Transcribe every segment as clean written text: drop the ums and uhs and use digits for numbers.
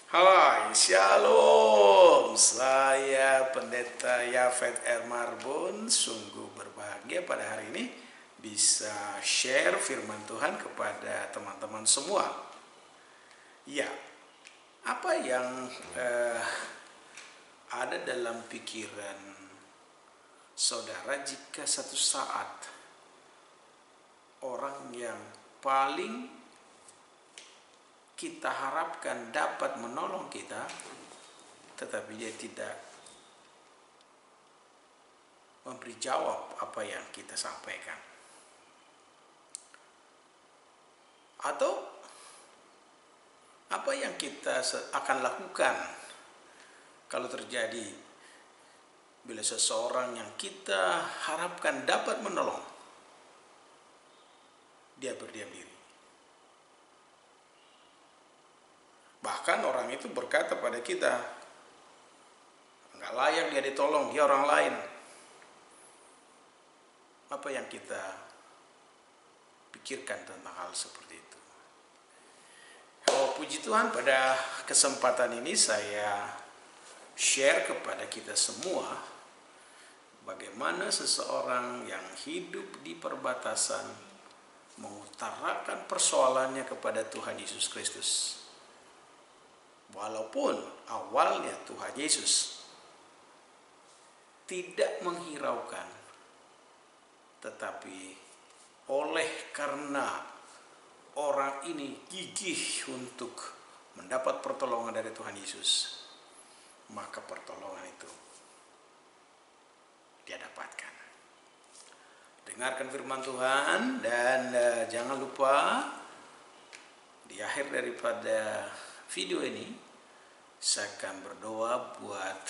Hai, Shalom. Saya Pendeta Yafet R. Marbun. Sungguh berbahagia pada hari ini bisa share firman Tuhan kepada teman-teman semua. Ya, apa yang ada dalam pikiran saudara jika satu saat orang yang paling kita harapkan dapat menolong kita, tetapi dia tidak memberi jawab apa yang kita sampaikan? Atau apa yang kita akan lakukan kalau terjadi bila seseorang yang kita harapkan dapat menolong, dia berdiam diri? Bahkan orang itu berkata pada kita, nggak layak dia ditolong, dia orang lain. Apa yang kita pikirkan tentang hal seperti itu? Oh, puji Tuhan, pada kesempatan ini saya share kepada kita semua bagaimana seseorang yang hidup di perbatasan mengutarakan persoalannya kepada Tuhan Yesus Kristus. Walaupun awalnya Tuhan Yesus tidak menghiraukan, tetapi oleh karena orang ini gigih untuk mendapat pertolongan dari Tuhan Yesus, maka pertolongan itu dia dapatkan. Dengarkan firman Tuhan dan jangan lupa di akhir daripada video ini saya akan berdoa buat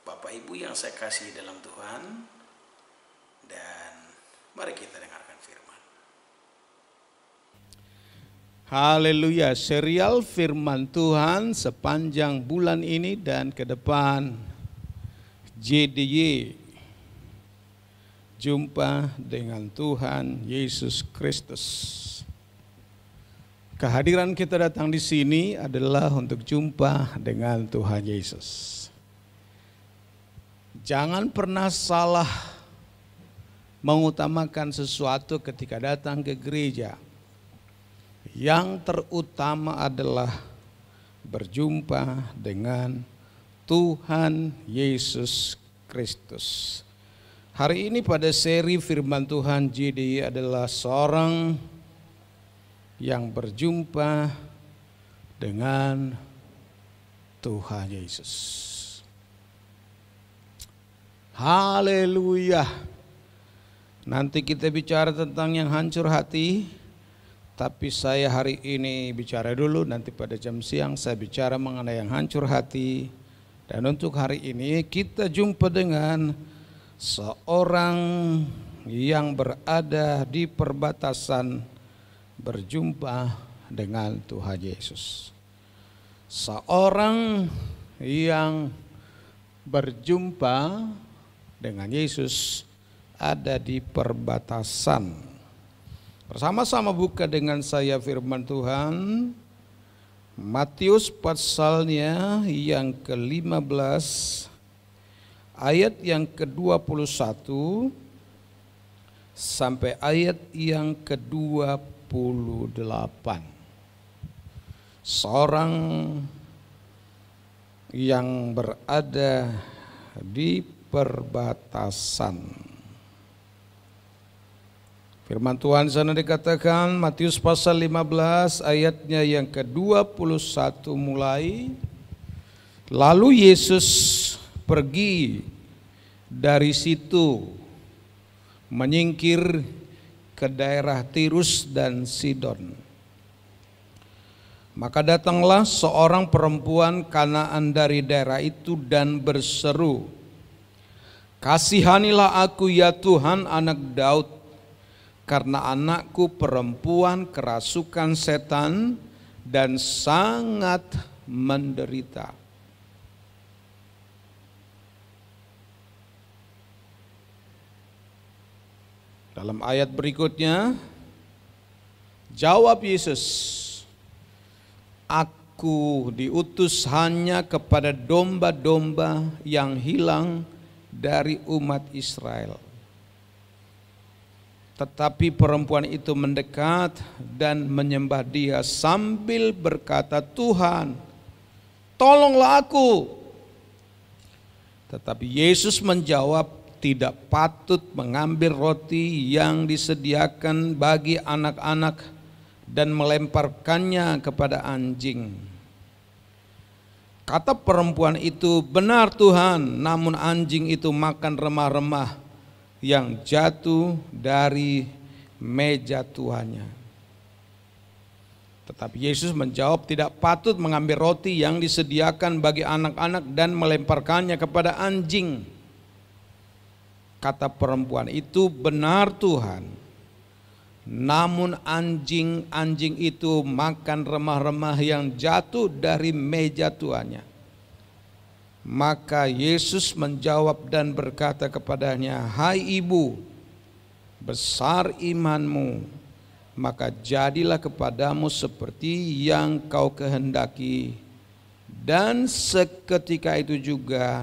Bapak Ibu yang saya kasih dalam Tuhan, dan mari kita dengarkan firman. Haleluya, serial firman Tuhan sepanjang bulan ini dan ke depan, JDY, jumpa dengan Tuhan Yesus Kristus. Kehadiran kita datang di sini adalah untuk jumpa dengan Tuhan Yesus. Jangan pernah salah mengutamakan sesuatu ketika datang ke gereja. Yang terutama adalah berjumpa dengan Tuhan Yesus Kristus. Hari ini pada seri firman Tuhan JDY adalah seorang yang berjumpa dengan Tuhan Yesus. Haleluya. Nanti kita bicara tentang yang hancur hati, tapi saya hari ini bicara dulu, nanti pada jam siang saya bicara mengenai yang hancur hati. Dan untuk hari ini kita jumpa dengan seorang yang berada di perbatasan berjumpa dengan Tuhan Yesus. Seorang yang berjumpa dengan Yesus ada di perbatasan. Bersama-sama buka dengan saya firman Tuhan, Matius pasalnya yang ke-15 ayat yang ke-21 sampai ayat yang ke-28. Seorang yang berada di perbatasan. Firman Tuhan sana dikatakan, Matius pasal 15 ayatnya yang ke-21 mulai. Lalu Yesus pergi dari situ menyingkir ke daerah Tirus dan Sidon. Maka datanglah seorang perempuan Kanaan dari daerah itu dan berseru, "Kasihanilah aku ya Tuhan, anak Daud, karena anakku perempuan kerasukan setan dan sangat menderita." Dalam ayat berikutnya, jawab Yesus, Aku diutus hanya kepada domba-domba yang hilang dari umat Israel. Tetapi perempuan itu mendekat dan menyembah Dia sambil berkata, Tuhan, tolonglah aku. Tetapi Yesus menjawab, tidak patut mengambil roti yang disediakan bagi anak-anak dan melemparkannya kepada anjing. Kata perempuan itu, benar Tuhan, namun anjing itu makan remah-remah yang jatuh dari meja tuannya. Tetapi Yesus menjawab, tidak patut mengambil roti yang disediakan bagi anak-anak dan melemparkannya kepada anjing. Kata perempuan itu, benar Tuhan, namun anjing-anjing itu makan remah-remah yang jatuh dari meja tuannya. Maka Yesus menjawab dan berkata kepadanya, hai ibu, besar imanmu, maka jadilah kepadamu seperti yang kau kehendaki. Dan seketika itu juga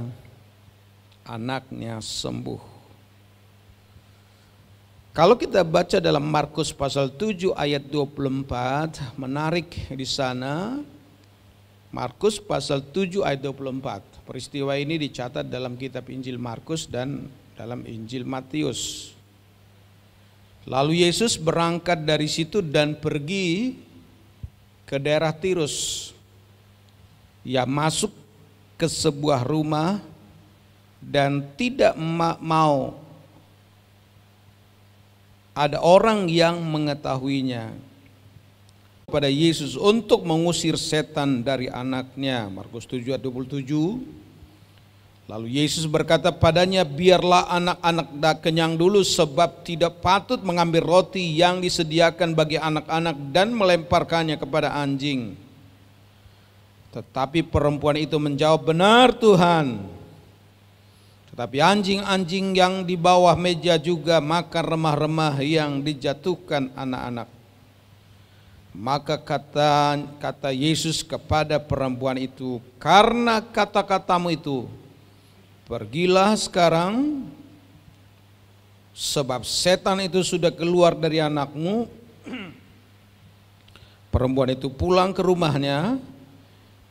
anaknya sembuh. Kalau kita baca dalam Markus pasal 7 ayat 24, menarik di sana. Markus pasal 7 ayat 24. Peristiwa ini dicatat dalam kitab Injil Markus dan dalam Injil Matius. Lalu Yesus berangkat dari situ dan pergi ke daerah Tirus. Ia masuk ke sebuah rumah dan tidak mau ada orang yang mengetahuinya pada Yesus untuk mengusir setan dari anaknya. Markus 7 ayat 27. Lalu Yesus berkata padanya, biarlah anak-anak kenyang dulu, sebab tidak patut mengambil roti yang disediakan bagi anak-anak dan melemparkannya kepada anjing. Tetapi perempuan itu menjawab, benar Tuhan. Tetapi anjing-anjing yang di bawah meja juga makan remah-remah yang dijatuhkan anak-anak. Maka kata Yesus kepada perempuan itu, karena kata-katamu itu, pergilah sekarang, sebab setan itu sudah keluar dari anakmu. Perempuan itu pulang ke rumahnya,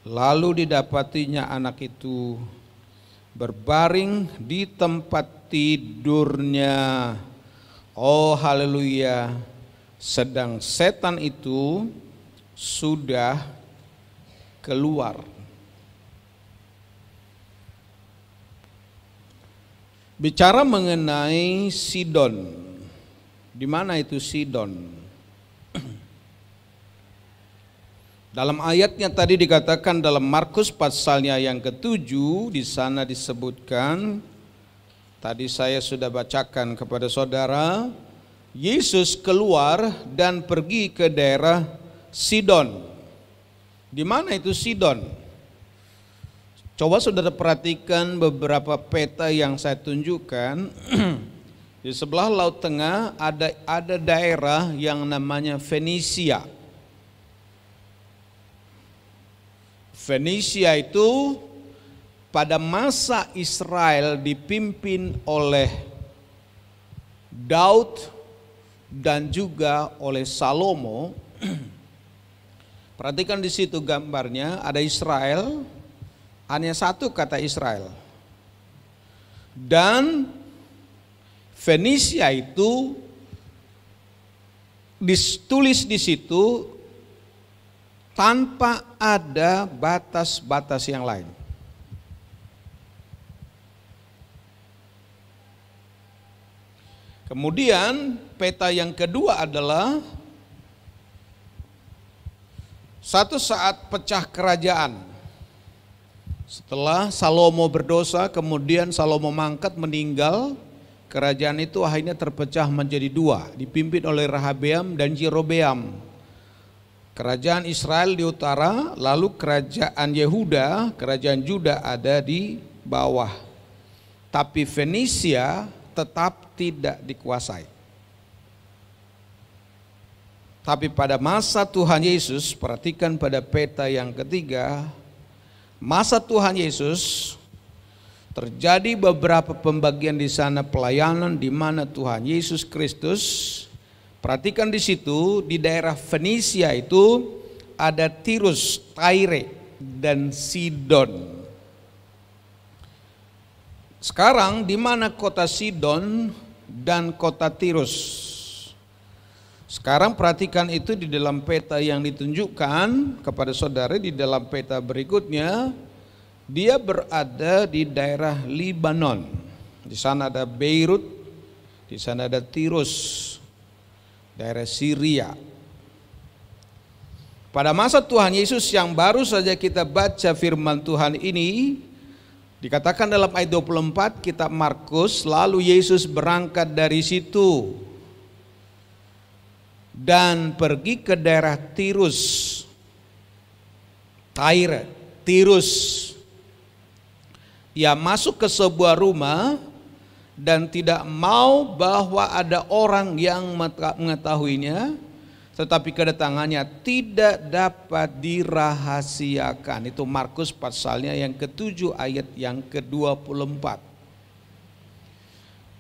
lalu didapatinya anak itu berbaring di tempat tidurnya. Oh haleluya. Sedang setan itu sudah keluar. Bicara mengenai Sidon. Di mana itu Sidon? Dalam ayatnya tadi dikatakan dalam Markus pasalnya yang ke-7, di sana disebutkan, tadi saya sudah bacakan kepada saudara, Yesus keluar dan pergi ke daerah Sidon. Di mana itu Sidon? Coba saudara perhatikan beberapa peta yang saya tunjukkan. Di sebelah Laut Tengah ada daerah yang namanya Fenisia. Fenisia itu pada masa Israel dipimpin oleh Daud dan juga oleh Salomo. Perhatikan di situ gambarnya, ada Israel, hanya satu kata Israel. Dan Fenisia itu ditulis di situ tanpa ada batas-batas yang lain. Kemudian peta yang kedua adalah satu saat pecah kerajaan. Setelah Salomo berdosa, kemudian Salomo mangkat meninggal, kerajaan itu akhirnya terpecah menjadi dua, dipimpin oleh Rehabeam dan Yerobeam. Kerajaan Israel di utara, lalu kerajaan Yehuda, kerajaan Juda ada di bawah. Tapi Fenisia tetap tidak dikuasai. Tapi pada masa Tuhan Yesus, perhatikan pada peta yang ketiga, masa Tuhan Yesus terjadi beberapa pembagian di sana pelayanan di mana Tuhan Yesus Kristus, perhatikan di situ di daerah Fenisia itu ada Tirus, Tyre dan Sidon. Sekarang di mana kota Sidon dan kota Tirus? Sekarang perhatikan itu di dalam peta yang ditunjukkan kepada saudara di dalam peta berikutnya. Dia berada di daerah Libanon. Di sana ada Beirut, di sana ada Tirus, daerah Syria. Pada masa Tuhan Yesus yang baru saja kita baca firman Tuhan ini, dikatakan dalam ayat 24 kitab Markus, lalu Yesus berangkat dari situ dan pergi ke daerah Tirus, Tyre, Tirus. Ia masuk ke sebuah rumah dan tidak mau bahwa ada orang yang mengetahuinya, tetapi kedatangannya tidak dapat dirahasiakan. Itu Markus pasalnya yang ke-7 ayat yang ke-24.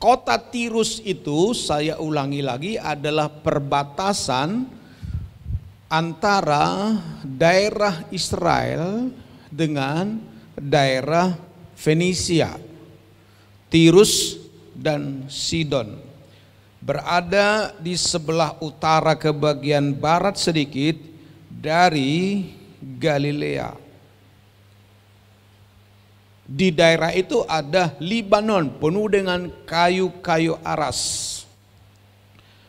Kota Tirus itu, saya ulangi lagi, adalah perbatasan antara daerah Israel dengan daerah Fenisia. Tirus dan Sidon berada di sebelah utara ke bagian barat sedikit dari Galilea. Di daerah itu ada Libanon penuh dengan kayu-kayu aras.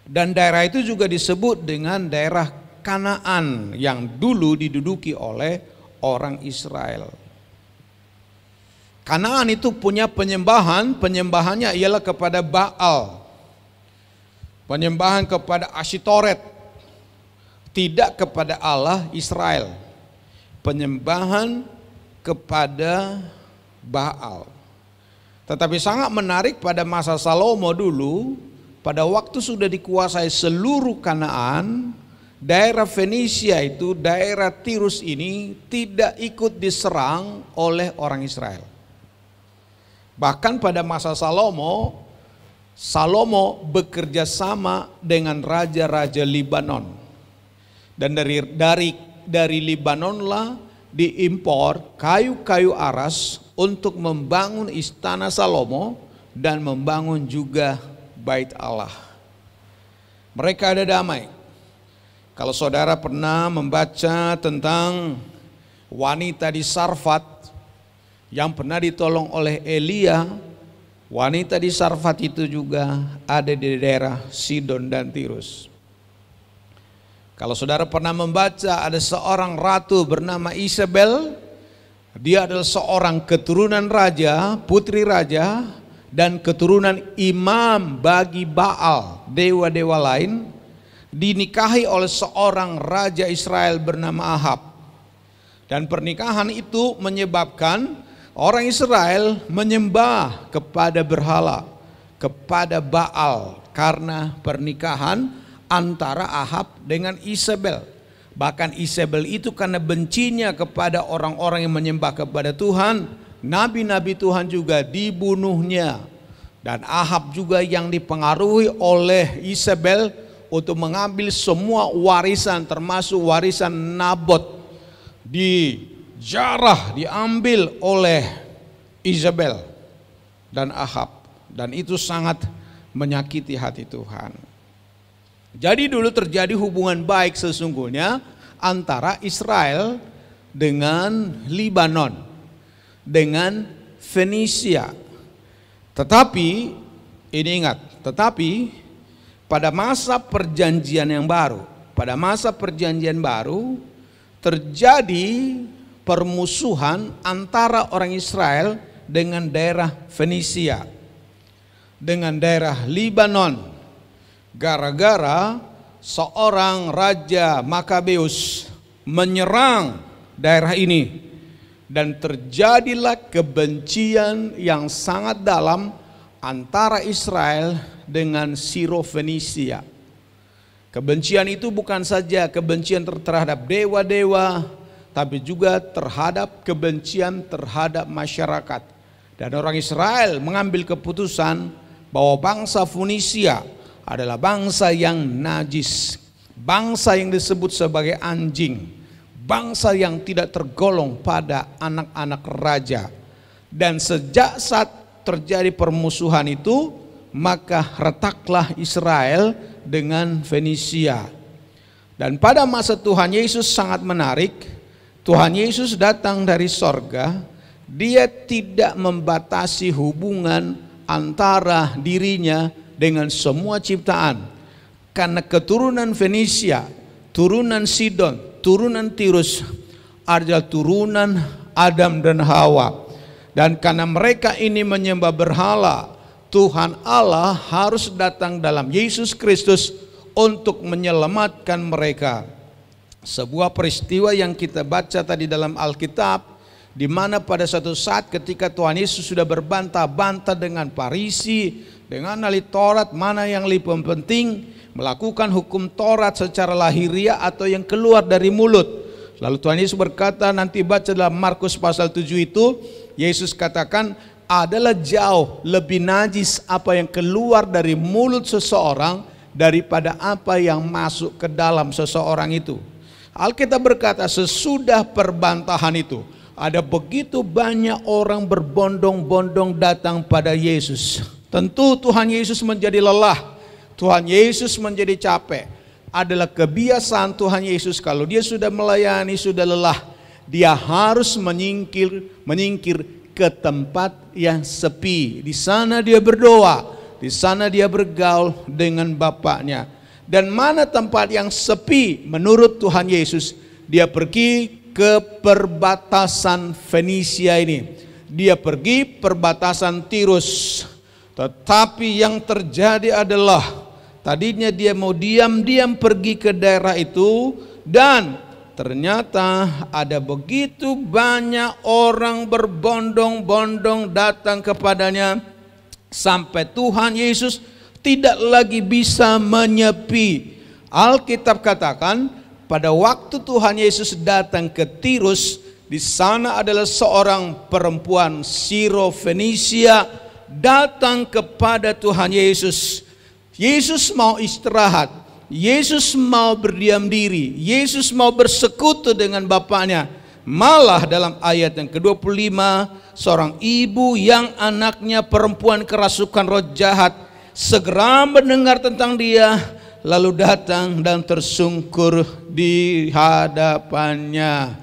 Dan daerah itu juga disebut dengan daerah Kanaan yang dulu diduduki oleh orang Israel. Kanaan itu punya penyembahannya ialah kepada Baal. Penyembahan kepada Asyitoret, tidak kepada Allah Israel. Penyembahan kepada Baal. Tetapi sangat menarik pada masa Salomo dulu, pada waktu sudah dikuasai seluruh Kanaan, daerah Fenisia itu, daerah Tirus ini tidak ikut diserang oleh orang Israel. Bahkan pada masa Salomo bekerja sama dengan raja-raja Libanon. Dan dari Libanonlah diimpor kayu-kayu aras untuk membangun istana Salomo dan membangun juga bait Allah. Mereka ada damai. Kalau saudara pernah membaca tentang wanita di Sarfat yang pernah ditolong oleh Elia, wanita di Sarfat itu juga ada di daerah Sidon dan Tirus. Kalau saudara pernah membaca ada seorang ratu bernama Isabel, dia adalah seorang keturunan raja, putri raja, dan keturunan imam bagi Baal, dewa-dewa lain, dinikahi oleh seorang raja Israel bernama Ahab. Dan pernikahan itu menyebabkan orang Israel menyembah kepada berhala, kepada Baal, karena pernikahan antara Ahab dengan Isabel. Bahkan Isabel itu karena bencinya kepada orang-orang yang menyembah kepada Tuhan, nabi-nabi Tuhan juga dibunuhnya. Dan Ahab juga yang dipengaruhi oleh Isabel untuk mengambil semua warisan, termasuk warisan Nabot, diambil oleh Isabel dan Ahab. Dan itu sangat menyakiti hati Tuhan. Jadi dulu terjadi hubungan baik sesungguhnya antara Israel dengan Libanon, dengan Fenisia. Tetapi, ini ingat, tetapi pada masa perjanjian baru, terjadi permusuhan antara orang Israel dengan daerah Fenisia, dengan daerah Libanon. Gara-gara seorang raja Makabeus menyerang daerah ini dan terjadilah kebencian yang sangat dalam antara Israel dengan Siro Fenisia. Kebencian itu bukan saja kebencian terhadap dewa-dewa, tapi juga terhadap kebencian terhadap masyarakat. Dan orang Israel mengambil keputusan bahwa bangsa Fonisia adalah bangsa yang najis, bangsa yang disebut sebagai anjing, bangsa yang tidak tergolong pada anak-anak raja. Dan sejak saat terjadi permusuhan itu, maka retaklah Israel dengan Fenisia. Dan pada masa Tuhan Yesus sangat menarik. Tuhan Yesus datang dari sorga. Dia tidak membatasi hubungan antara dirinya dengan semua ciptaan. Karena keturunan Fenisia, turunan Sidon, turunan Tirus adalah turunan Adam dan Hawa. Dan karena mereka ini menyembah berhala, Tuhan Allah harus datang dalam Yesus Kristus untuk menyelamatkan mereka. Sebuah peristiwa yang kita baca tadi dalam Alkitab, di mana pada suatu saat ketika Tuhan Yesus sudah berbantah-bantah dengan Farisi, dengan ahli Taurat, mana yang lebih penting, melakukan hukum Taurat secara lahiriah atau yang keluar dari mulut. Lalu Tuhan Yesus berkata, nanti baca dalam Markus pasal 7 itu, Yesus katakan adalah jauh lebih najis apa yang keluar dari mulut seseorang daripada apa yang masuk ke dalam seseorang itu. Alkitab berkata sesudah perbantahan itu ada begitu banyak orang berbondong-bondong datang pada Yesus. Tentu Tuhan Yesus menjadi lelah, Tuhan Yesus menjadi capek. Adalah kebiasaan Tuhan Yesus kalau dia sudah melayani, sudah lelah, dia harus menyingkir ke tempat yang sepi. Di sana dia berdoa, di sana dia bergaul dengan Bapaknya. Dan mana tempat yang sepi menurut Tuhan Yesus? Dia pergi ke perbatasan Fenisia ini. Dia pergi perbatasan Tirus. Tetapi yang terjadi adalah tadinya dia mau diam-diam pergi ke daerah itu, dan ternyata ada begitu banyak orang berbondong-bondong datang kepadanya sampai Tuhan Yesus tidak lagi bisa menyepi. Alkitab katakan pada waktu Tuhan Yesus datang ke Tirus, di sana adalah seorang perempuan Siro-Fenisia datang kepada Tuhan Yesus. Yesus mau istirahat, Yesus mau berdiam diri, Yesus mau bersekutu dengan Bapaknya. Malah dalam ayat yang ke-25, seorang ibu yang anaknya perempuan kerasukan roh jahat segera mendengar tentang dia, lalu datang dan tersungkur di hadapannya.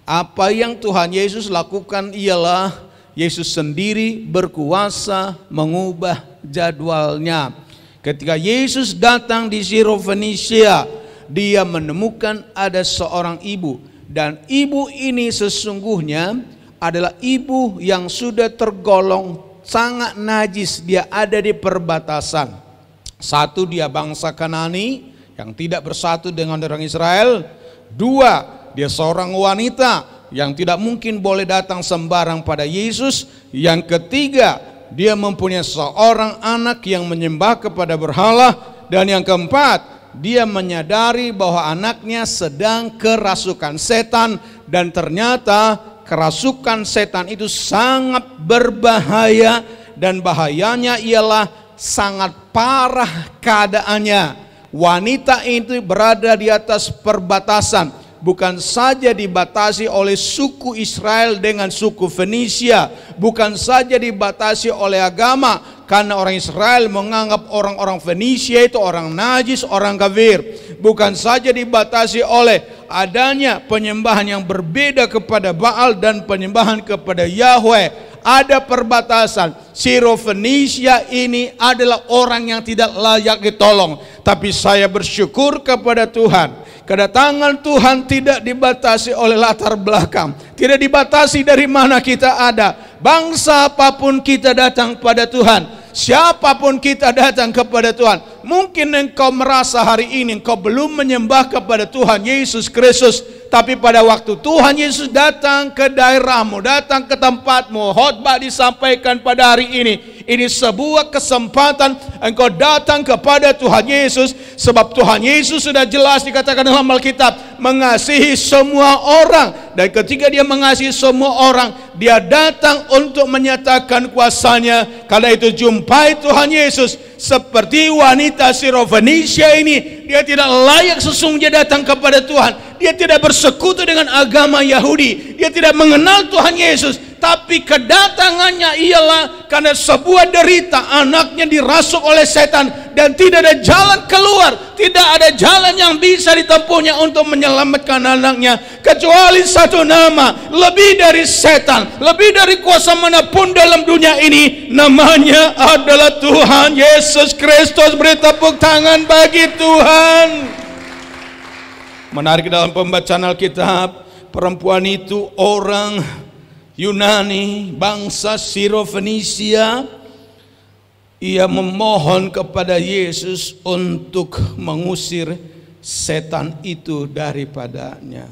Apa yang Tuhan Yesus lakukan ialah Yesus sendiri berkuasa mengubah jadwalnya. Ketika Yesus datang di Siro-Fenisia, dia menemukan ada seorang ibu. Dan ibu ini sesungguhnya adalah ibu yang sudah tergolong sangat najis. Dia ada di perbatasan. Satu, dia bangsa Kanani yang tidak bersatu dengan orang Israel. Dua, dia seorang wanita yang tidak mungkin boleh datang sembarang pada Yesus. Yang ketiga, dia mempunyai seorang anak yang menyembah kepada berhala. Dan yang keempat, dia menyadari bahwa anaknya sedang kerasukan setan. Dan ternyata kerasukan setan itu sangat berbahaya. Dan bahayanya ialah sangat parah keadaannya. Wanita itu berada di atas perbatasan. Bukan saja dibatasi oleh suku Israel dengan suku Fenisia, bukan saja dibatasi oleh agama, karena orang Israel menganggap orang-orang Fenisia itu orang najis, orang kafir. Bukan saja dibatasi oleh adanya penyembahan yang berbeda kepada Baal dan penyembahan kepada Yahweh. Ada perbatasan. Siro-Fenisia ini adalah orang yang tidak layak ditolong. Tapi saya bersyukur kepada Tuhan. Kedatangan Tuhan tidak dibatasi oleh latar belakang, tidak dibatasi dari mana kita ada. Bangsa apapun kita datang pada Tuhan, siapapun kita datang kepada Tuhan. Mungkin engkau merasa hari ini engkau belum menyembah kepada Tuhan Yesus Kristus, tapi pada waktu Tuhan Yesus datang ke daerahmu, datang ke tempatmu, khotbah disampaikan pada hari ini, Ini sebuah kesempatan engkau datang kepada Tuhan Yesus, sebab Tuhan Yesus sudah jelas dikatakan dalam Alkitab mengasihi semua orang, dan ketika dia mengasihi semua orang, dia datang untuk menyatakan kuasanya. Karena itu jumpai Tuhan Yesus seperti wanita Sirofenisia ini. Dia tidak layak sesungguhnya datang kepada Tuhan. Dia tidak bersekutu dengan agama Yahudi. Dia tidak mengenal Tuhan Yesus. Tapi kedatangannya ialah karena sebuah derita, anaknya dirasuk oleh setan dan tidak ada jalan keluar, tidak ada jalan yang bisa ditempuhnya untuk menyelamatkan anaknya kecuali satu nama, lebih dari setan, lebih dari kuasa manapun dalam dunia ini, namanya adalah Tuhan Yesus Kristus. Beri tepuk tangan bagi Tuhan. Menarik dalam pembacaan Alkitab, perempuan itu orang Yunani, bangsa Sirofenisia. Ia memohon kepada Yesus untuk mengusir setan itu daripadanya.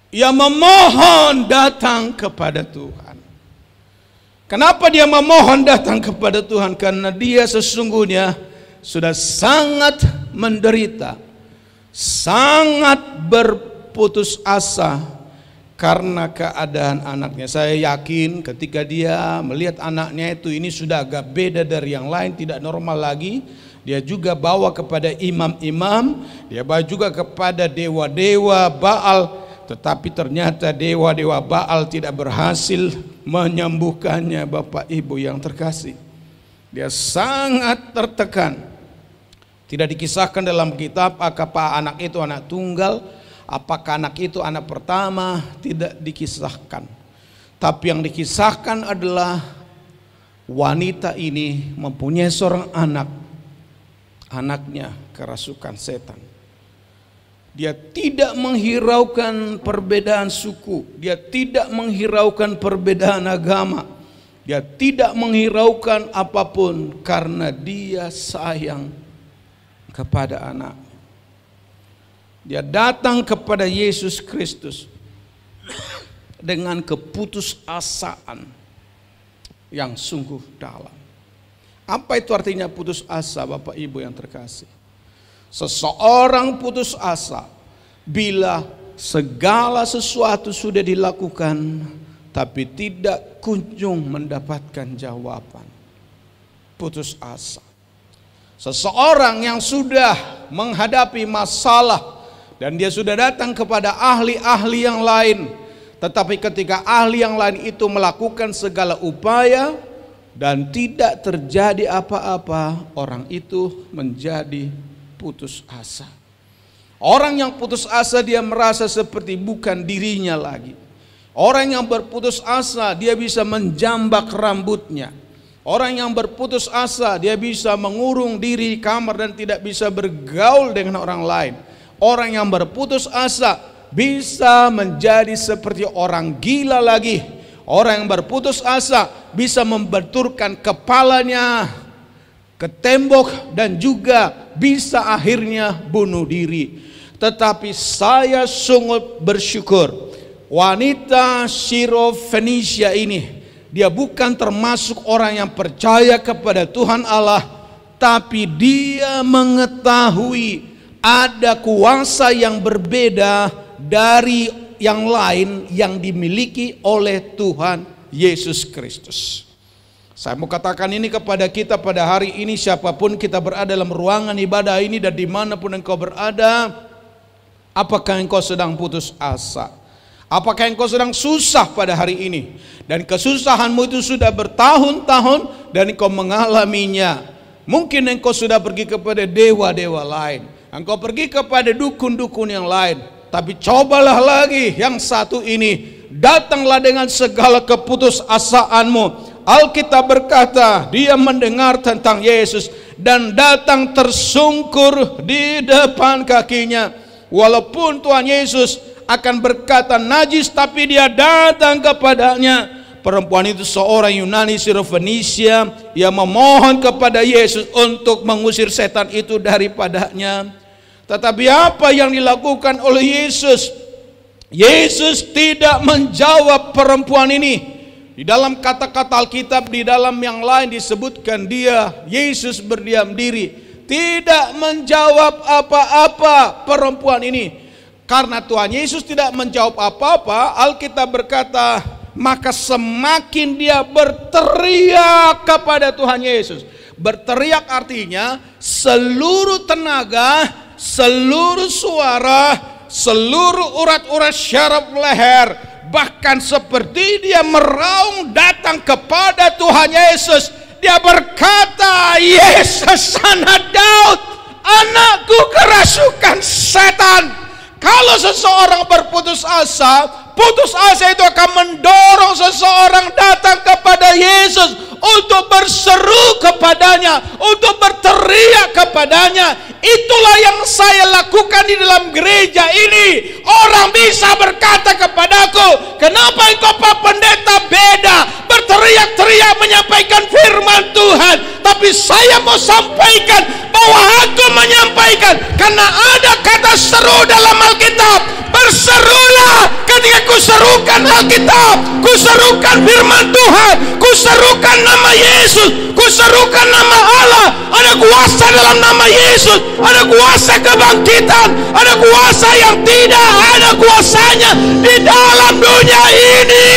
Ia memohon datang kepada Tuhan. Kenapa dia memohon datang kepada Tuhan? Karena dia sesungguhnya sudah sangat menderita, sangat berputus asa karena keadaan anaknya. Saya yakin ketika dia melihat anaknya itu ini sudah agak beda dari yang lain, tidak normal lagi, dia juga bawa kepada imam-imam, dia bawa juga kepada dewa-dewa Baal, tetapi ternyata dewa-dewa Baal tidak berhasil menyembuhkannya. Bapak Ibu yang terkasih, dia sangat tertekan. Tidak dikisahkan dalam kitab apakah anak itu anak tunggal, apakah anak itu anak pertama, tidak dikisahkan. Tapi yang dikisahkan adalah wanita ini mempunyai seorang anak, anaknya kerasukan setan. Dia tidak menghiraukan perbedaan suku, dia tidak menghiraukan perbedaan agama, dia tidak menghiraukan apapun karena dia sayang kepada anak. Dia datang kepada Yesus Kristus dengan keputusasaan yang sungguh dalam. Apa itu artinya putus asa, Bapak Ibu yang terkasih? Seseorang putus asa bila segala sesuatu sudah dilakukan tapi tidak kunjung mendapatkan jawaban. Putus asa. Seseorang yang sudah menghadapi masalah dan dia sudah datang kepada ahli-ahli yang lain, tetapi ketika ahli yang lain itu melakukan segala upaya dan tidak terjadi apa-apa, orang itu menjadi putus asa. Orang yang putus asa dia merasa seperti bukan dirinya lagi. Orang yang berputus asa dia bisa menjambak rambutnya. Orang yang berputus asa dia bisa mengurung diri di kamar dan tidak bisa bergaul dengan orang lain. Orang yang berputus asa bisa menjadi seperti orang gila lagi. Orang yang berputus asa bisa membenturkan kepalanya ke tembok dan juga bisa akhirnya bunuh diri. Tetapi saya sungguh bersyukur, wanita Sirofenisia ini, dia bukan termasuk orang yang percaya kepada Tuhan Allah, tapi dia mengetahui ada kuasa yang berbeda dari yang lain yang dimiliki oleh Tuhan Yesus Kristus. Saya mau katakan ini kepada kita pada hari ini, siapapun kita berada dalam ruangan ibadah ini dan dimanapun engkau berada, apakah engkau sedang putus asa? Apakah engkau sedang susah pada hari ini? Dan kesusahanmu itu sudah bertahun-tahun dan engkau mengalaminya. Mungkin engkau sudah pergi kepada dewa-dewa lain, engkau pergi kepada dukun-dukun yang lain. Tapi cobalah lagi yang satu ini, datanglah dengan segala keputusasaanmu. Alkitab berkata, dia mendengar tentang Yesus dan datang tersungkur di depan kakinya. Walaupun Tuhan Yesus akan berkata najis, tapi dia datang kepadanya. Perempuan itu seorang Yunani Sirofenisia yang memohon kepada Yesus untuk mengusir setan itu daripadanya. Tetapi apa yang dilakukan oleh Yesus? Yesus tidak menjawab perempuan ini. Di dalam kata-kata Alkitab, di dalam yang lain disebutkan Yesus berdiam diri, tidak menjawab apa-apa perempuan ini. Karena Tuhan Yesus tidak menjawab apa-apa, Alkitab berkata, maka semakin dia berteriak kepada Tuhan Yesus. Berteriak artinya seluruh tenaga, seluruh suara, seluruh urat-urat syaraf leher, bahkan seperti dia meraung datang kepada Tuhan Yesus. Dia berkata, Yesus anak Daud, anakku kerasukan setan. Kalau seseorang berputus asa itu akan mendorong seseorang datang kepada Yesus untuk berseru kepadanya, untuk berteriak kepadanya. Itulah yang saya lakukan di dalam gereja ini. Orang bisa berkata kepadaku, kenapa engkau Pak Pendeta beda berteriak-teriak menyampaikan firman Tuhan? Tapi saya mau sampaikan bahwa aku menyampaikan karena ada kata seru dalam Alkitab. Berserulah ketika kuserukan Alkitab, kuserukan firman Tuhan, kuserukan nama Yesus, kuserukan nama Allah. Ada kuasa dalam nama Yesus, ada kuasa kebangkitan, ada kuasa yang tidak ada kuasanya di dalam dunia ini.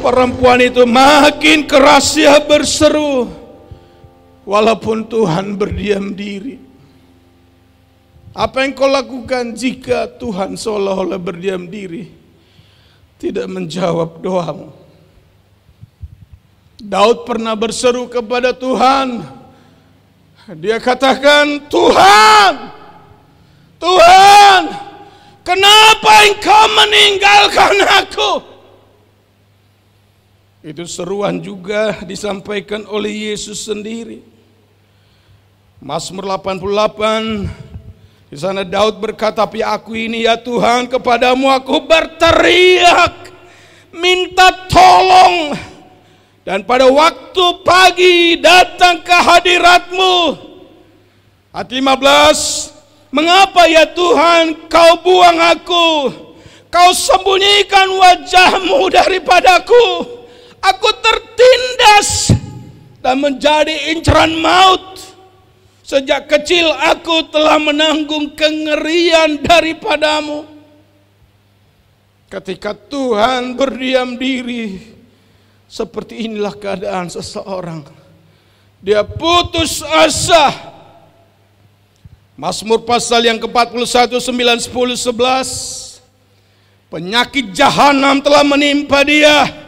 Perempuan itu makin keras dia berseru, walaupun Tuhan berdiam diri. Apa yang kau lakukan jika Tuhan seolah-olah berdiam diri, tidak menjawab doamu? Daud pernah berseru kepada Tuhan. Dia katakan, Tuhan, Tuhan, kenapa engkau meninggalkan aku? Itu seruan juga disampaikan oleh Yesus sendiri. Mazmur 88, di sana Daud berkata, tapi aku ini ya Tuhan, kepadamu aku berteriak, minta tolong. Dan pada waktu pagi datang ke hadirat-Mu. Ayat 15, mengapa ya Tuhan kau buang aku? Kau sembunyikan wajah-Mu daripadaku. Aku tertindas dan menjadi incaran maut. Sejak kecil aku telah menanggung kengerian daripadamu. Ketika Tuhan berdiam diri, seperti inilah keadaan seseorang. Dia putus asa. Mazmur pasal yang ke-41, 9, 10, 11. Penyakit jahanam telah menimpa dia.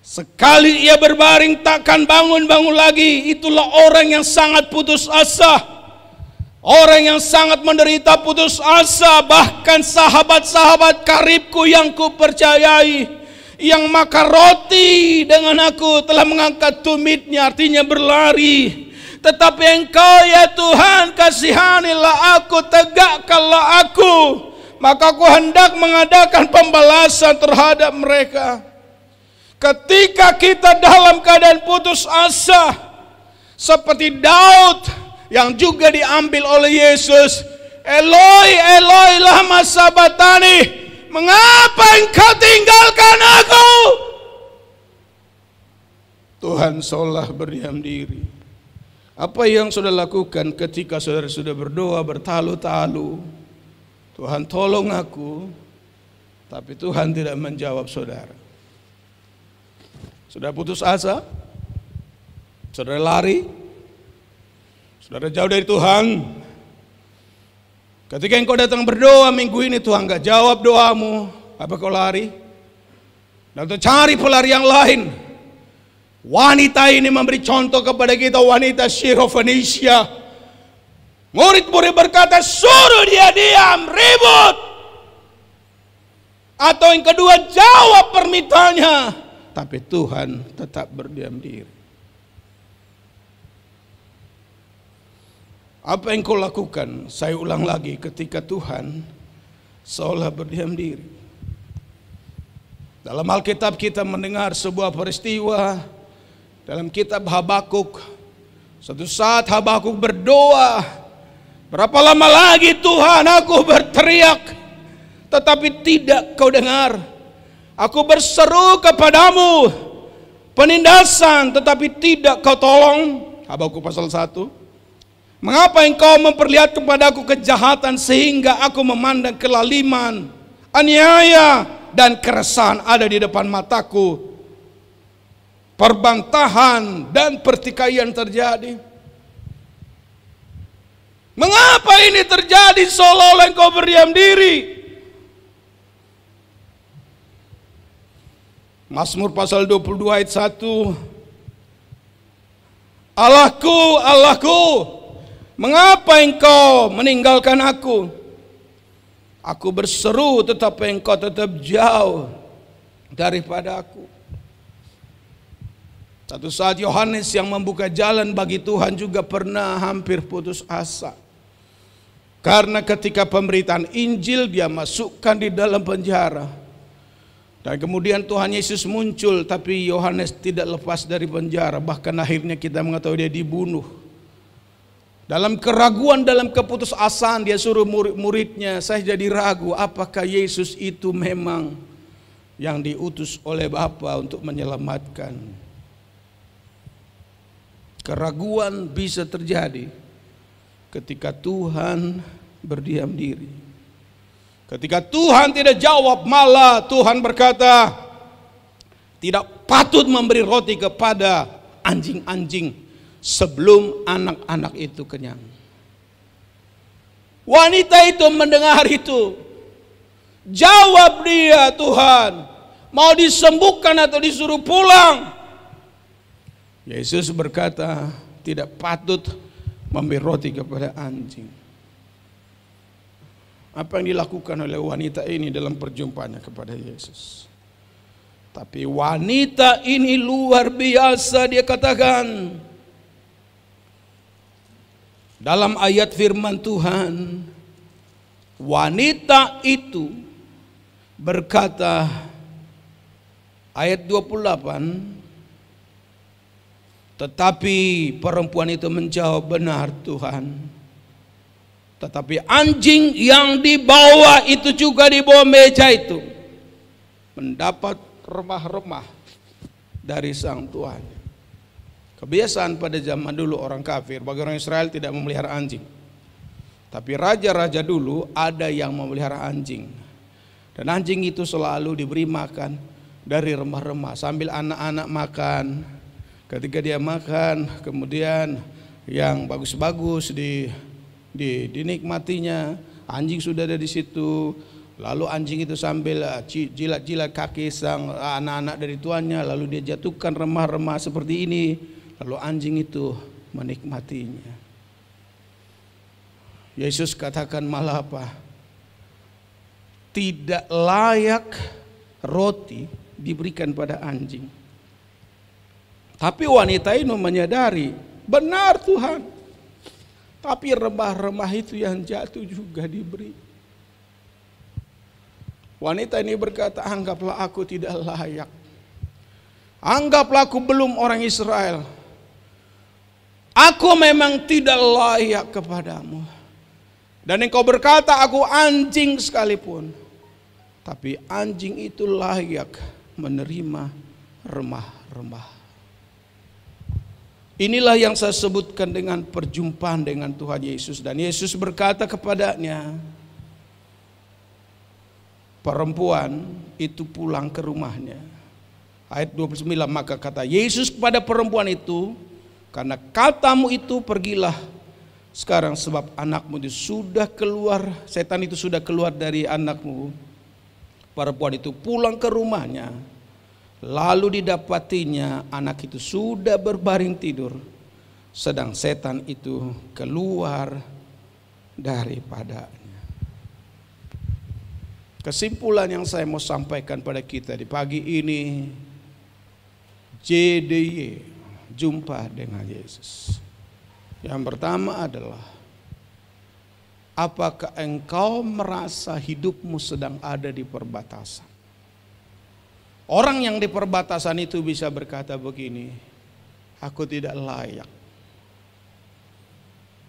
Sekali ia berbaring takkan bangun-bangun lagi. Itulah orang yang sangat putus asa. Orang yang sangat menderita putus asa. Bahkan sahabat-sahabat karibku yang kupercayai, yang makan roti dengan aku, telah mengangkat tumitnya, artinya berlari. Tetapi Engkau ya Tuhan, kasihanilah aku, tegakkanlah aku, maka aku hendak mengadakan pembalasan terhadap mereka. Ketika kita dalam keadaan putus asa, seperti Daud yang juga diambil oleh Yesus, Eloi, Eloi lama sabatani, mengapa engkau tinggalkan aku? Tuhan seolah berdiam diri. Apa yang saudara lakukan ketika saudara sudah berdoa bertalu-talu, Tuhan tolong aku, tapi Tuhan tidak menjawab saudara? Sudah putus asa, saudara lari, saudara jauh dari Tuhan. Ketika engkau datang berdoa minggu ini, Tuhan gak jawab doamu, apa kau lari? Dan cari pelarian lain. Wanita ini memberi contoh kepada kita, wanita Syirofenisia. Murid-murid berkata, suruh dia diam, ribut. Atau yang kedua, jawab permintaannya. Tapi Tuhan tetap berdiam diri. Apa yang kau lakukan? Saya ulang lagi, ketika Tuhan seolah berdiam diri. Dalam Alkitab kita mendengar sebuah peristiwa dalam kitab Habakuk. Suatu saat Habakuk berdoa, berapa lama lagi Tuhan aku berteriak, tetapi tidak kau dengar. Aku berseru kepadamu penindasan, tetapi tidak kau tolong. Habakuk pasal 1. Mengapa engkau memperlihatkan kepadaku kejahatan sehingga aku memandang kelaliman, aniaya dan keresahan ada di depan mataku. Perbantahan dan pertikaian terjadi. Mengapa ini terjadi seolah-olah engkau berdiam diri? Mazmur pasal 22 ayat 1. Allahku, Allahku, mengapa engkau meninggalkan aku? Aku berseru tetapi engkau tetap jauh daripada aku. Satu saat Yohanes yang membuka jalan bagi Tuhan juga pernah hampir putus asa. Karena ketika pemberitaan Injil dia masukkan di dalam penjara. Dan kemudian Tuhan Yesus muncul, tapi Yohanes tidak lepas dari penjara. Bahkan akhirnya kita mengetahui dia dibunuh. Dalam keraguan, dalam keputusasaan dia suruh murid-muridnya, saya jadi ragu apakah Yesus itu memang yang diutus oleh Bapa untuk menyelamatkan. Keraguan bisa terjadi ketika Tuhan berdiam diri. Ketika Tuhan tidak jawab, malah Tuhan berkata, tidak patut memberi roti kepada anjing-anjing sebelum anak-anak itu kenyang. Wanita itu mendengar itu. Jawab dia, Tuhan, mau disembuhkan atau disuruh pulang? Yesus berkata, tidak patut memberi roti kepada anjing. Apa yang dilakukan oleh wanita ini dalam perjumpaannya kepada Yesus? Tapi wanita ini luar biasa, dia katakan dalam ayat firman Tuhan, wanita itu berkata, ayat 28, tetapi perempuan itu menjawab, benar Tuhan. Tetapi anjing yang dibawa itu juga di bawah meja itu mendapat remah-remah dari sang tuan. Kebiasaan pada zaman dulu orang kafir, bagi orang Israel tidak memelihara anjing. Tapi raja-raja dulu ada yang memelihara anjing. Dan anjing itu selalu diberi makan dari remah-remah sambil anak-anak makan. Ketika dia makan, kemudian yang bagus-bagus dinikmatinya, anjing sudah ada di situ. Lalu anjing itu sambil jilat-jilat kaki sang anak-anak dari tuannya, lalu dia jatuhkan remah-remah seperti ini, lalu anjing itu menikmatinya. Yesus katakan malah apa? Tidak layak roti diberikan pada anjing. Tapi wanita ini menyadari, benar Tuhan. Tapi remah-remah itu yang jatuh juga diberi. Wanita ini berkata, anggaplah aku tidak layak. Anggaplah aku belum orang Israel. Aku memang tidak layak kepadamu. Dan engkau berkata aku anjing sekalipun. Tapi anjing itu layak menerima remah-remah. Inilah yang saya sebutkan dengan perjumpaan dengan Tuhan Yesus. Dan Yesus berkata kepadanya, perempuan itu pulang ke rumahnya. Ayat 29, maka kata Yesus kepada perempuan itu, karena katamu itu pergilah sekarang, sebab anakmu itu sudah keluar, setan itu sudah keluar dari anakmu. Perempuan itu pulang ke rumahnya. Lalu didapatinya anak itu sudah berbaring tidur, sedang setan itu keluar daripadanya. Kesimpulan yang saya mau sampaikan pada kita di pagi ini, JDY, jumpa dengan Yesus. Yang pertama adalah, apakah engkau merasa hidupmu sedang ada di perbatasan? Orang yang di perbatasan itu bisa berkata begini, aku tidak layak.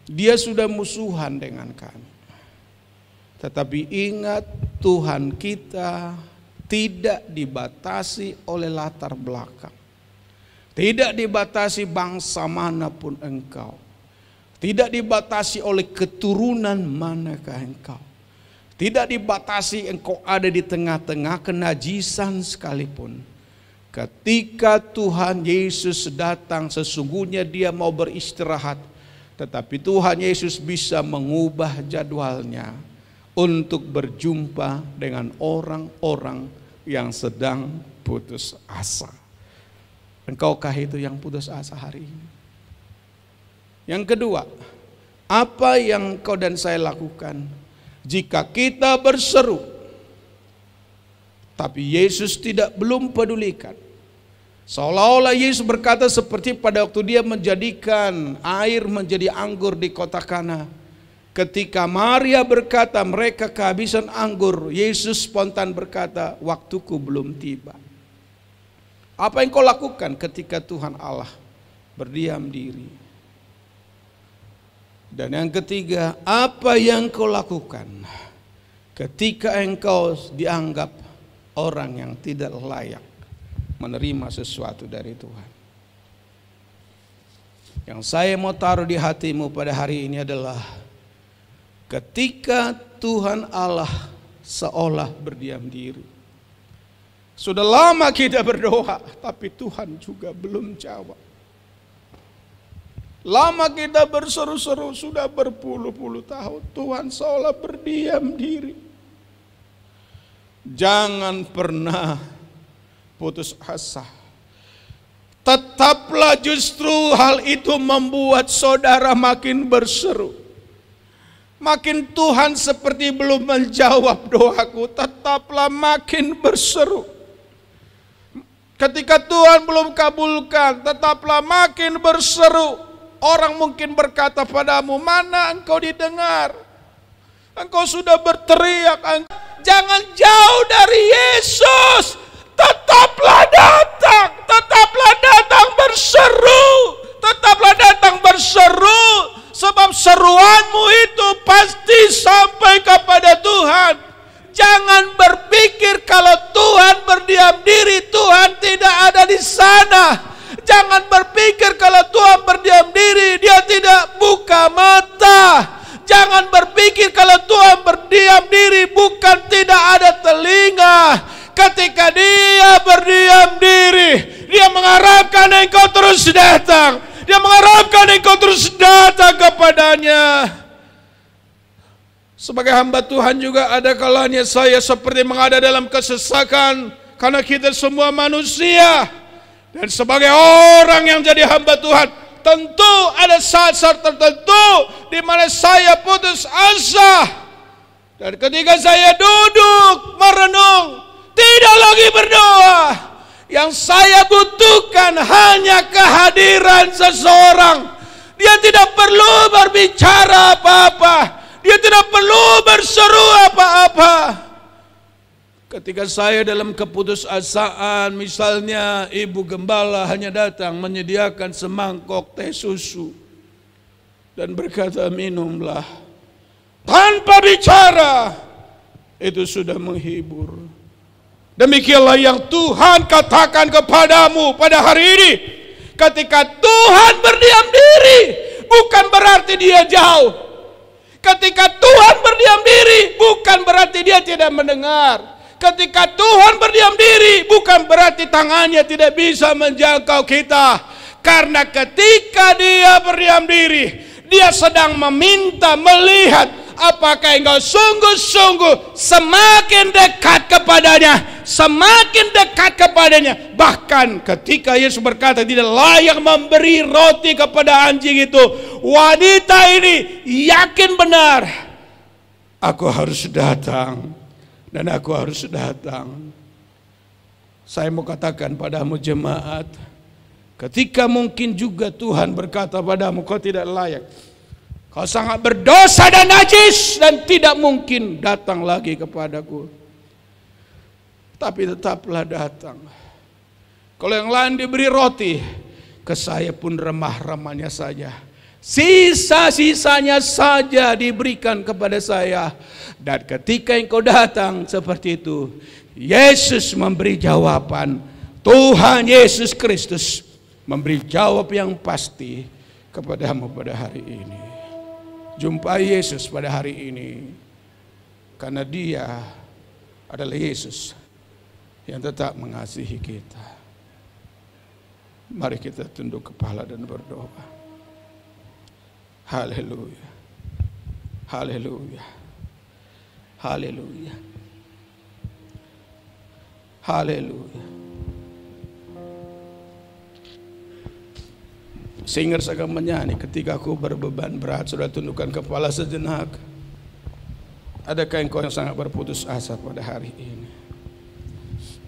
Dia sudah musuhan dengan kami. Tetapi ingat, Tuhan kita tidak dibatasi oleh latar belakang, tidak dibatasi bangsa manapun engkau, tidak dibatasi oleh keturunan manakah engkau, tidak dibatasi engkau ada di tengah-tengah kenajisan sekalipun. Ketika Tuhan Yesus datang, sesungguhnya dia mau beristirahat, tetapi Tuhan Yesus bisa mengubah jadwalnya untuk berjumpa dengan orang-orang yang sedang putus asa. Engkaukah itu yang putus asa hari ini? Yang kedua, apa yang kau dan saya lakukan jika kita berseru tapi Yesus belum pedulikan? Seolah-olah Yesus berkata seperti pada waktu dia menjadikan air menjadi anggur di kota Kana. Ketika Maria berkata mereka kehabisan anggur, Yesus spontan berkata, waktuku belum tiba. Apa yang kau lakukan ketika Tuhan Allah berdiam diri? Dan yang ketiga, apa yang kau lakukan ketika engkau dianggap orang yang tidak layak menerima sesuatu dari Tuhan? Yang saya mau taruh di hatimu pada hari ini adalah ketika Tuhan Allah seolah berdiam diri. Sudah lama kita berdoa, tapi Tuhan juga belum jawab. Lama kita berseru-seru, sudah berpuluh-puluh tahun, Tuhan seolah berdiam diri. Jangan pernah putus asa. Tetaplah justru hal itu membuat saudara makin berseru. Makin Tuhan seperti belum menjawab doaku, tetaplah makin berseru. Ketika Tuhan belum kabulkan, tetaplah makin berseru. Orang mungkin berkata padamu, mana engkau didengar? Engkau sudah berteriak. Jangan jauh dari Yesus. Tetaplah datang berseru. Tetaplah datang berseru. Sebab seruanmu itu pasti sampai kepada Tuhan. Jangan berpikir kalau Tuhan berdiam diri, Tuhan tidak ada di sana. Jangan berpikir kalau Tuhan berdiam diri, dia tidak buka mata. Jangan berpikir kalau Tuhan berdiam diri, bukan tidak ada telinga. Ketika dia berdiam diri, dia mengharapkan engkau terus datang. Dia mengharapkan engkau terus datang kepadanya. Sebagai hamba Tuhan juga ada kalanya saya seperti mengada dalam kesesakan, karena kita semua manusia. Dan sebagai orang yang jadi hamba Tuhan, tentu ada saat-saat tertentu di mana saya putus asa. Dan ketika saya duduk merenung, tidak lagi berdoa, yang saya butuhkan hanya kehadiran seseorang. Dia tidak perlu berbicara apa-apa, dia tidak perlu berseru apa-apa. Ketika saya dalam keputusasaan, misalnya ibu gembala hanya datang menyediakan semangkok teh susu dan berkata minumlah, tanpa bicara, itu sudah menghibur. Demikianlah yang Tuhan katakan kepadamu pada hari ini. Ketika Tuhan berdiam diri, bukan berarti dia jauh. Ketika Tuhan berdiam diri, bukan berarti dia tidak mendengar. Ketika Tuhan berdiam diri, bukan berarti tangannya tidak bisa menjangkau kita. Karena ketika dia berdiam diri, dia sedang meminta melihat apakah engkau sungguh-sungguh semakin dekat kepadanya. Semakin dekat kepadanya. Bahkan ketika Yesus berkata tidak layak memberi roti kepada anjing itu, wanita ini yakin benar, aku harus datang. Dan aku harus datang. Saya mau katakan padamu jemaat, ketika mungkin juga Tuhan berkata padamu kau tidak layak, kau sangat berdosa dan najis dan tidak mungkin datang lagi kepadaku, tapi tetaplah datang. Kalau yang lain diberi roti, ke saya pun remah-remahnya saja. Sisa-sisanya saja diberikan kepada saya. Dan ketika engkau datang seperti itu, Yesus memberi jawaban. Tuhan Yesus Kristus memberi jawab yang pasti kepadamu pada hari ini. Jumpai Yesus pada hari ini, karena Dia adalah Yesus yang tetap mengasihi kita. Mari kita tunduk kepala dan berdoa. Haleluya. Haleluya. Haleluya. Haleluya. Singer akan menyanyi, ketika aku berbeban berat, sudah tundukkan kepala sejenak. Adakah engkau yang sangat berputus asa pada hari ini?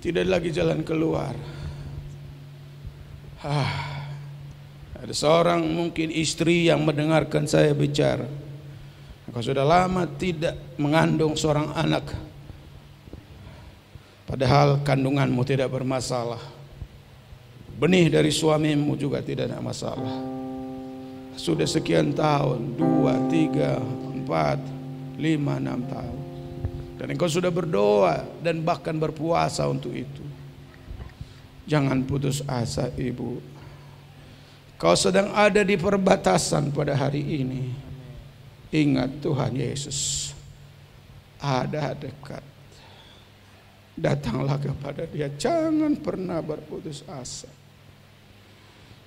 Tidak lagi jalan keluar. Ada seorang mungkin istri yang mendengarkan saya bicara. Engkau sudah lama tidak mengandung seorang anak, padahal kandunganmu tidak bermasalah. Benih dari suamimu juga tidak ada masalah. Sudah sekian tahun, 2, 3, 4, 5, 6 tahun. Dan engkau sudah berdoa dan bahkan berpuasa untuk itu. Jangan putus asa, ibu. Kau sedang ada di perbatasan pada hari ini. Ingat, Tuhan Yesus ada dekat. Datanglah kepada Dia. Jangan pernah berputus asa.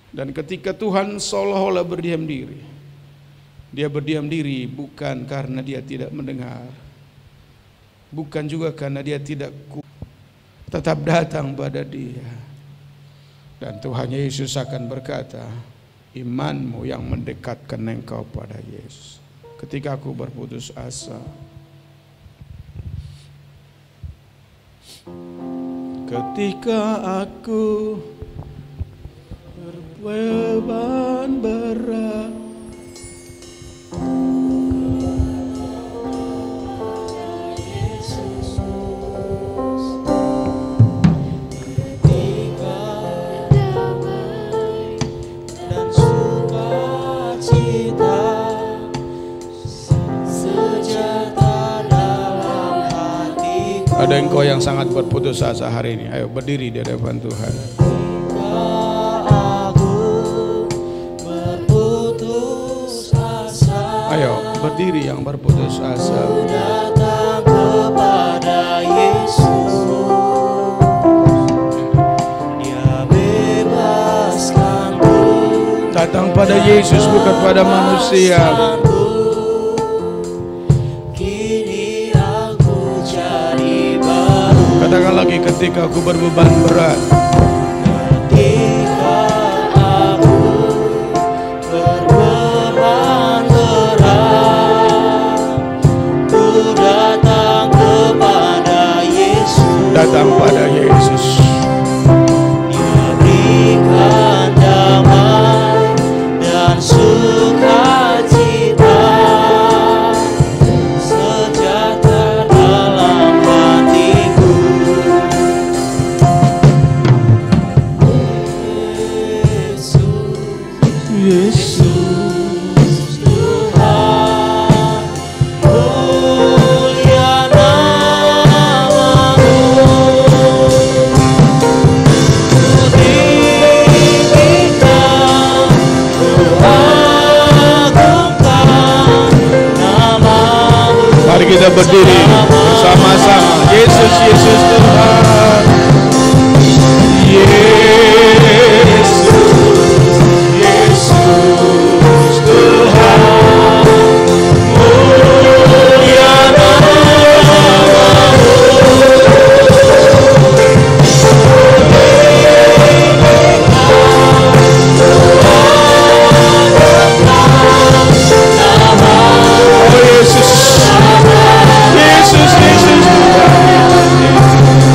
Dan ketika Tuhan seolah-olah berdiam diri, Dia berdiam diri bukan karena Dia tidak mendengar, bukan juga karena Dia tidak tetap datang pada Dia. Dan Tuhan Yesus akan berkata, imanmu yang mendekatkan engkau pada Yesus. Ketika aku berputus asa, ketika aku berbeban berat, ketika damai dan sukacita sejahtera dalam hatiku. ada engkau yang sangat berputus asa hari ini. Ayo berdiri di hadapan Tuhan. Ayo berdiri yang berputus asa. Datang kepada Yesus, Dia bebaskanku. Datang pada Yesus bukan pada manusia. Kini aku jadi baru. Katakan lagi, ketika aku berbeban berat, Ketika aku berbeban berat, ku datang kepada Yesus. datang pada Yesus. Dia berikan damai dan sukacita, sejahtera dalam hatiku. Yesus Tuhan, mulia namamu. Ku tinggikan, ku agungkan namamu. Mari kita berdiri bersama-sama. Yesus, Yesus Tuhan. Yesus, Yesus Tuhan. Mulia namamu. Oh Yesus, Yesus, Yesus Tuhan.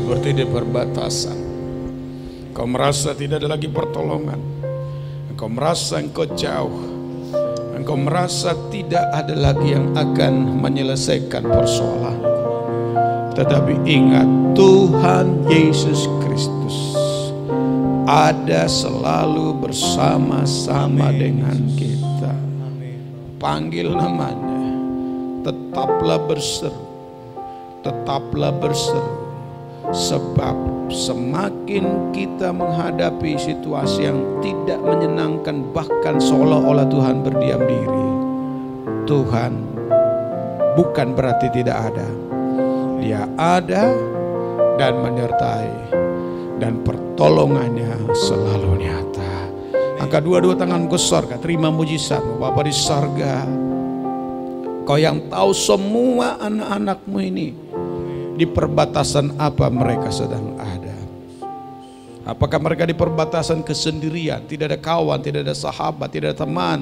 seperti di perbatasan. Engkau merasa tidak ada lagi pertolongan. Engkau merasa engkau jauh. Engkau merasa tidak ada lagi yang akan menyelesaikan persoalan. Tetapi ingat, Tuhan Yesus Kristus ada selalu bersama-sama dengan kita. Panggil namanya, tetaplah berseru, tetaplah berseru. Sebab semakin kita menghadapi situasi yang tidak menyenangkan, bahkan seolah-olah Tuhan berdiam diri, Tuhan bukan berarti tidak ada. Dia ada dan menyertai, dan pertolongannya selalu nyata. Angkat dua-dua tangan ke sorga, terima mujizatmu Bapa di sorga. Kau yang tahu semua anak-anakmu ini di perbatasan apa mereka sedang ada. Apakah mereka di perbatasan kesendirian, tidak ada kawan, tidak ada sahabat, tidak ada teman,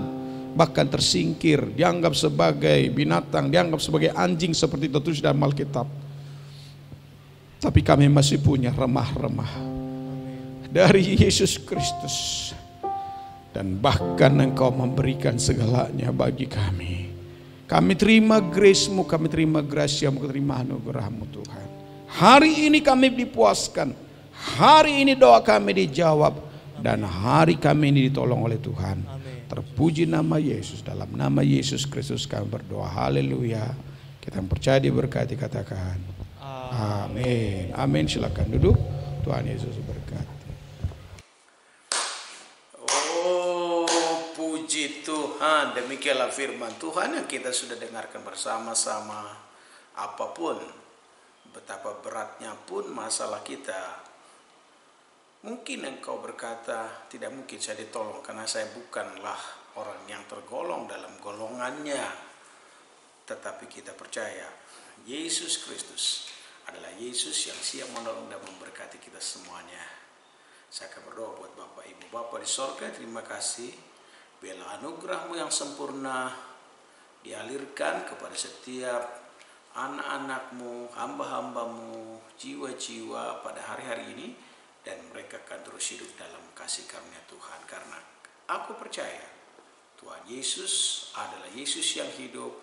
bahkan tersingkir, dianggap sebagai binatang, dianggap sebagai anjing seperti tertulis dalam Alkitab. Tapi kami masih punya remah-remah dari Yesus Kristus. Dan bahkan Engkau memberikan segalanya bagi kami. Kami terima grace-Mu, kami terima gracia-Mu, kami terima anugerah-Mu Tuhan. Hari ini kami dipuaskan, hari ini doa kami dijawab, dan hari kami ini ditolong oleh Tuhan. Terpuji nama Yesus, dalam nama Yesus Kristus kami berdoa, haleluya. Kita yang percaya diberkati katakan amin. Amin. Silakan duduk. Tuhan Yesus berkati. Oh, puji Tuhan. Demikianlah firman Tuhan yang kita sudah dengarkan bersama-sama. Apapun, betapa beratnya pun masalah kita, mungkin engkau berkata, tidak mungkin saya ditolong karena saya bukanlah orang yang tergolong dalam golongannya. Tetapi kita percaya Yesus Kristus adalah Yesus yang siap menolong dan memberkati kita semuanya. Saya akan berdoa buat Bapak Ibu Bapak di sorga. Terima kasih, biarlah anugerah-Mu yang sempurna dialirkan kepada setiap anak-anak-Mu, hamba-hamba-Mu, jiwa-jiwa pada hari-hari ini, dan mereka akan terus hidup dalam kasih karunia Tuhan. Karena aku percaya Tuhan Yesus adalah Yesus yang hidup,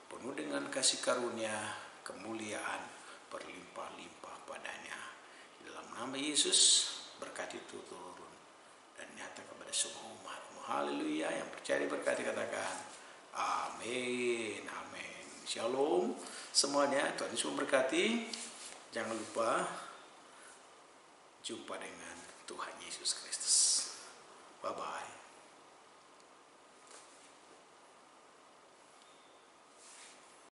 penuh dengan kasih karunia, kemuliaan berlimpah-limpah padanya. Dalam nama Yesus, berkat itu turun dan nyata kepada semua umat-Mu. Haleluya. Yang percaya berkati katakan amin. Amin. Shalom semuanya. Tuhan Yesus memberkati. Jangan lupa jumpa dengan Tuhan Yesus Kristus. Bye-bye.